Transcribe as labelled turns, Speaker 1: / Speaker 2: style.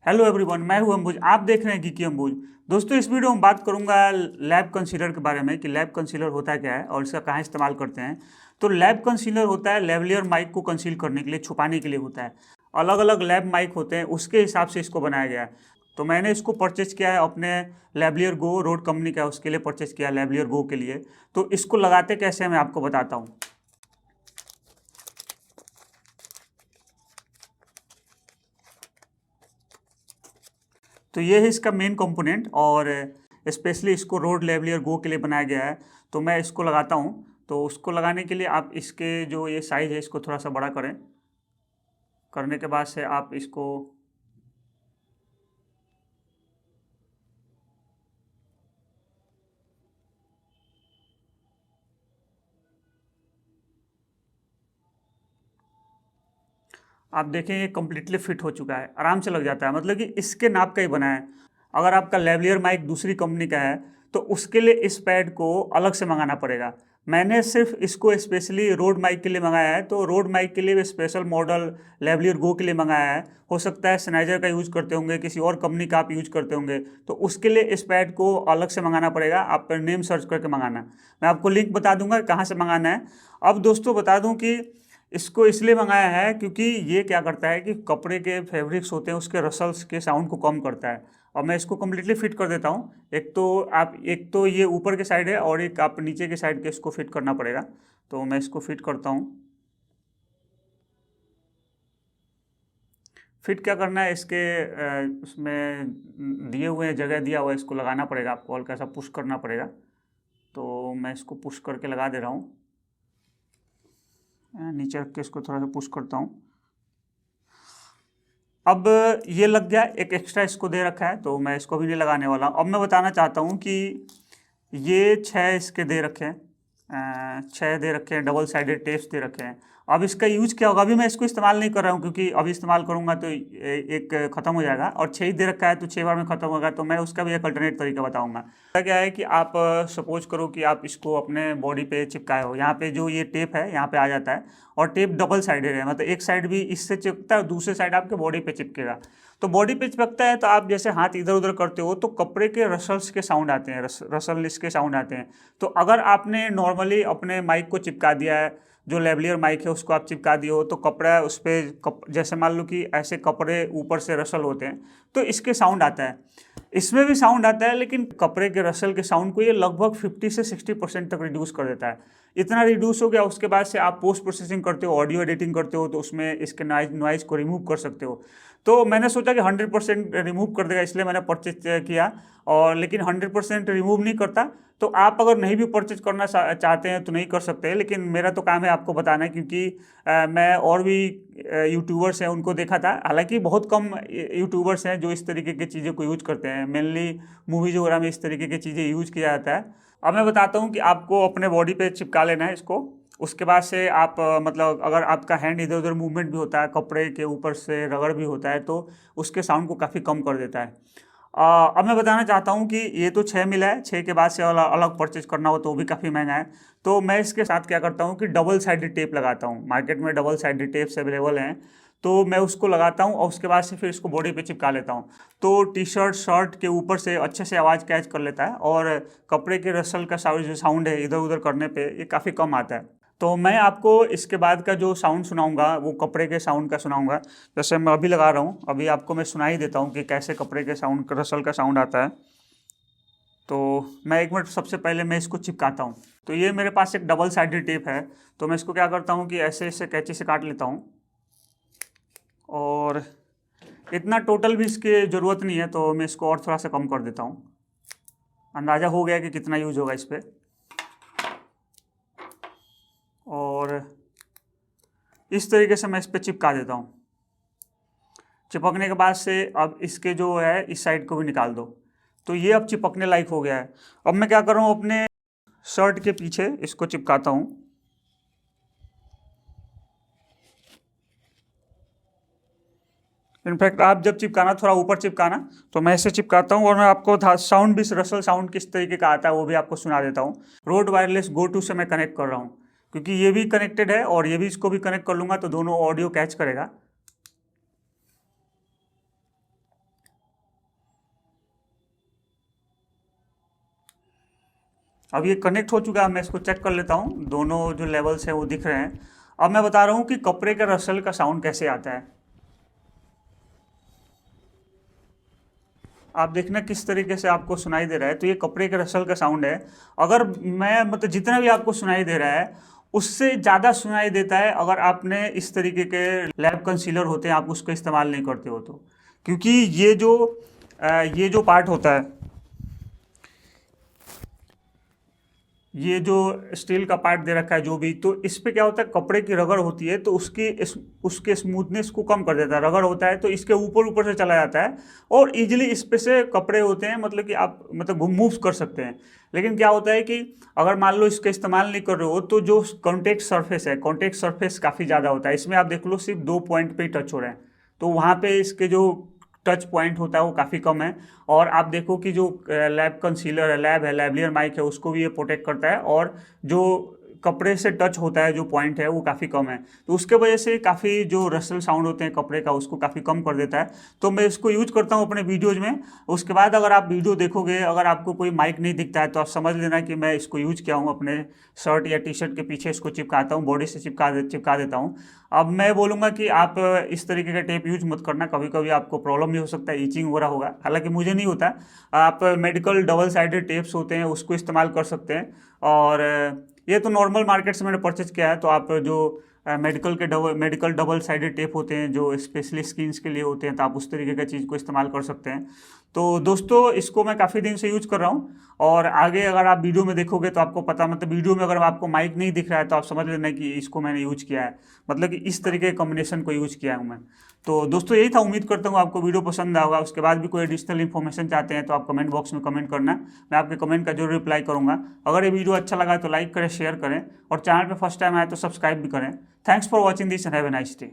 Speaker 1: Hello everyone, मैं हूं अंबुज। आप देख रहे हैं गीकी अंबुज। दोस्तों, इस वीडियो में बात करूंगा लैब कंसीलर के बारे में कि लैब कंसीलर होता क्या है और इसका कहाँ इस्तेमाल करते हैं। तो लैब कंसीलर होता है लेवलियर माइक को कंसील करने के लिए, छुपाने के लिए होता है। अलग अलग लैब माइक होते हैं, उसके हिसाब से इसको बनाया गया है। तो मैंने इसको परचेज किया है अपने लेवलियर गो रोड कंपनी का, उसके लिए परचेज किया है, लेवलियर गो के लिए। तो इसको लगाते कैसे हैं मैं आपको बताता हूँ। तो ये है इसका मेन कंपोनेंट और स्पेशली इसको रोड लेवलियर गो के लिए बनाया गया है। तो मैं इसको लगाता हूँ। तो उसको लगाने के लिए आप इसके जो ये साइज़ है इसको थोड़ा सा बड़ा करें। करने के बाद से आप इसको आप देखें ये कम्प्लीटली फिट हो चुका है, आराम से लग जाता है, मतलब कि इसके नाप का ही बना है। अगर आपका लेवलियर माइक दूसरी कंपनी का है तो उसके लिए इस पैड को अलग से मंगाना पड़ेगा। मैंने सिर्फ इसको स्पेशली रोड माइक के लिए मंगाया है, तो रोड माइक के लिए स्पेशल मॉडल लेवलियर गो के लिए मंगाया है। हो सकता है सनाइजर का यूज़ करते होंगे, किसी और कंपनी का आप यूज करते होंगे, तो उसके लिए इस पैड को अलग से मंगाना पड़ेगा। आप नेम सर्च करके मंगाना। मैं आपको लिंक बता दूंगा कहाँ से मंगाना है। अब दोस्तों बता दूं कि इसको इसलिए मंगाया है क्योंकि ये क्या करता है कि कपड़े के फैब्रिक्स होते हैं उसके रसल्स के साउंड को कम करता है। और मैं इसको कम्प्लीटली फिट कर देता हूँ। एक तो ये ऊपर के साइड है और एक आप नीचे के साइड के इसको फिट करना पड़ेगा। तो मैं इसको फिट करता हूँ। फिट क्या करना है, इसके उसमें दिए हुए हैं, जगह दिया हुआ है, इसको लगाना पड़ेगा आपको, हल्का सा पुश करना पड़ेगा। तो मैं इसको पुश करके लगा दे रहा हूँ। नीचे रख के इसको थोड़ा सा पुश करता हूँ। अब ये लग गया, एक एक्स्ट्रा इसको दे रखा है तो मैं इसको भी नहीं लगाने वाला। अब मैं बताना चाहता हूँ कि ये 6 इसके दे रखे हैं, 6 दे रखे हैं, डबल साइडेड टेप्स दे रखे हैं। अब इसका यूज क्या होगा, अभी मैं इसको इस्तेमाल नहीं कर रहा हूँ क्योंकि अभी इस्तेमाल करूँगा तो एक ख़त्म हो जाएगा, और 6 ही दे रखा है तो 6 बार में ख़त्म होगा। तो मैं उसका भी एक अल्टरनेट तरीका बताऊँगा। क्या है कि आप सपोज करो कि आप इसको अपने बॉडी पे चिपकाए हो, यहाँ पे जो ये टेप है यहाँ पे आ जाता है, और टेप डबल साइडेड है, मतलब एक साइड भी इससे चिपकता है और दूसरे साइड आपके बॉडी पे चिपकेगा। तो बॉडी पे चिपकता है तो आप जैसे हाथ इधर उधर करते हो तो कपड़े के रसल्स के साउंड आते हैं, रसल्स के साउंड आते हैं। तो अगर आपने नॉर्मली अपने माइक को चिपका दिया है, जो लेवलियर माइक है उसको आप चिपका दिए हो, तो कपड़ा उस पर जैसे मान लो कि ऐसे कपड़े ऊपर से रसल होते हैं तो इसके साउंड आता है, इसमें भी साउंड आता है, लेकिन कपड़े के रसल के साउंड को ये लगभग 50 से 60% तक रिड्यूस कर देता है। इतना रिड्यूस हो गया, उसके बाद से आप पोस्ट प्रोसेसिंग करते हो, ऑडियो एडिटिंग करते हो, तो उसमें इसके नॉइज को रिमूव कर सकते हो। तो मैंने सोचा कि 100% रिमूव कर देगा, इसलिए मैंने परचेज किया। और लेकिन 100% रिमूव नहीं करता। तो आप अगर नहीं भी परचेज करना चाहते हैं तो नहीं कर सकते, लेकिन मेरा तो काम है आपको बताना, क्योंकि मैं और भी यूट्यूबर्स हैं उनको देखा था। हालांकि बहुत कम यूट्यूबर्स हैं जो इस तरीके की चीज़ें को यूज करते हैं, मेनली मूवीज वगैरह में इस तरीके की चीज़ें यूज किया जाता है। अब मैं बताता हूँ कि आपको अपने बॉडी पे चिपका लेना है इसको। उसके बाद से आप मतलब अगर आपका हैंड इधर उधर मूवमेंट भी होता है, कपड़े के ऊपर से रगड़ भी होता है, तो उसके साउंड को काफ़ी कम कर देता है। अब मैं बताना चाहता हूँ कि ये तो 6 मिला है, 6 के बाद से अलग परचेज करना हो तो वो भी काफ़ी महंगा है। तो मैं इसके साथ क्या करता हूँ कि डबल साइडेड टेप लगाता हूँ। मार्केट में डबल साइडेड टेप्स अवेलेबल हैं, तो मैं उसको लगाता हूँ और उसके बाद से फिर इसको बॉडी पे चिपका लेता हूँ। तो टी शर्ट शर्ट के ऊपर से अच्छे से आवाज़ कैच कर लेता है, और कपड़े के रसल का जो साउंड है इधर उधर करने पर ये काफ़ी कम आता है। तो मैं आपको इसके बाद का जो साउंड सुनाऊंगा वो कपड़े के साउंड का सुनाऊंगा। जैसे मैं अभी लगा रहा हूँ, अभी आपको मैं सुना ही देता हूँ कि कैसे कपड़े के साउंड, रसल का साउंड आता है। तो मैं एक मिनट, सबसे पहले मैं इसको चिपकाता हूँ। तो ये मेरे पास एक डबल साइडेड टेप है, तो मैं इसको क्या करता हूँ कि ऐसे ऐसे कैंची से काट लेता हूँ। और इतना टोटल भी इसकी ज़रूरत नहीं है, तो मैं इसको और थोड़ा सा कम कर देता हूँ। अंदाज़ा हो गया कि कितना यूज होगा इस पर। और इस तरीके से मैं इस पर चिपका देता हूँ। चिपकने के बाद से अब इसके जो है इस साइड को भी निकाल दो। तो ये अब चिपकने लायक हो गया है। अब मैं क्या कर रहा हूँ, अपने शर्ट के पीछे इसको चिपकाता हूँ। इनफैक्ट आप जब चिपकाना थोड़ा ऊपर चिपकाना, तो मैं ऐसे चिपकाता हूँ। और मैं आपको साउंड भी, रसल साउंड किस तरीके का आता है वो भी आपको सुना देता हूँ। रोड वायरलेस गो टू से मैं कनेक्ट कर रहा हूँ, क्योंकि ये भी कनेक्टेड है और ये भी, इसको भी कनेक्ट कर लूँगा तो दोनों ऑडियो कैच करेगा। अब ये कनेक्ट हो चुका है, मैं इसको चेक कर लेता हूँ, दोनों जो लेवल्स हैं वो दिख रहे हैं। अब मैं बता रहा हूँ कि कपड़े के रसल का साउंड कैसे आता है। आप देखना किस तरीके से आपको सुनाई दे रहा है, तो ये कपड़े के रसल का साउंड है। अगर मैं मतलब जितना भी आपको सुनाई दे रहा है उससे ज़्यादा सुनाई देता है अगर आपने इस तरीके के लैब कंसीलर होते हैं आप उसको इस्तेमाल नहीं करते हो तो, क्योंकि ये जो पार्ट होता है, ये जो स्टील का पार्ट दे रखा है जो भी, तो इस पे क्या होता है, कपड़े की रगड़ होती है तो उसके स्मूथनेस को कम कर देता है। रगड़ होता है तो इसके ऊपर ऊपर से चला जाता है और इजीली इस पे से कपड़े होते हैं, मतलब कि आप मतलब मूव कर सकते हैं। लेकिन क्या होता है कि अगर मान लो इसका इस्तेमाल नहीं कर रहे हो तो जो कॉन्टेक्ट सरफेस है, कॉन्टेक्ट सरफेस काफ़ी ज़्यादा होता है। इसमें आप देख लो सिर्फ 2 पॉइंट पे ही टच हो रहे हैं, तो वहाँ पे इसके जो टच पॉइंट होता है वो काफ़ी कम है। और आप देखो कि जो लैब कंसीलर है, लैबलियर माइक है, उसको भी ये प्रोटेक्ट करता है, और जो कपड़े से टच होता है जो पॉइंट है वो काफ़ी कम है, तो उसके वजह से काफ़ी जो रसल साउंड होते हैं कपड़े का उसको काफ़ी कम कर देता है। तो मैं इसको यूज करता हूँ अपने वीडियोज़ में। उसके बाद अगर आप वीडियो देखोगे, अगर आपको कोई माइक नहीं दिखता है तो आप समझ लेना कि मैं इसको यूज किया हूँ, अपने शर्ट या टी शर्ट के पीछे इसको चिपकाता हूँ, बॉडी से चिपका देता हूँ। अब मैं बोलूँगा कि आप इस तरीके का टेप यूज मत करना, कभी कभी आपको प्रॉब्लम भी हो सकता है, ईचिंग वगैरह होगा, हालांकि मुझे नहीं होता। आप मेडिकल डबल साइडेड टेप्स होते हैं उसको इस्तेमाल कर सकते हैं। और ये तो नॉर्मल मार्केट से मैंने परचेज किया है, तो आप जो मेडिकल डबल साइडेड टेप होते हैं जो स्पेशली स्किन्स के लिए होते हैं, तो आप उस तरीके का चीज़ को इस्तेमाल कर सकते हैं। तो दोस्तों इसको मैं काफ़ी दिन से यूज कर रहा हूँ, और आगे अगर आप वीडियो में देखोगे तो आपको पता, मतलब वीडियो में अगर आपको माइक नहीं दिख रहा है तो आप समझ लेना कि इसको मैंने यूज किया है, मतलब कि इस तरीके के कॉम्बिनेशन को यूज किया हूँ मैं। तो दोस्तों यही था, उम्मीद करता हूँ आपको वीडियो पसंद आएगा। उसके बाद भी कोई एडिशनल इन्फॉर्मेशन चाहते हैं तो आप कमेंट बॉक्स में कमेंट करना, मैं आपके कमेंट का जरूर रिप्लाई करूँगा। अगर ये वीडियो अच्छा लगा तो लाइक करें, शेयर करें, और चैनल पर फर्स्ट टाइम आए तो सब्सक्राइब भी करें। Thanks for watching this and have a nice day.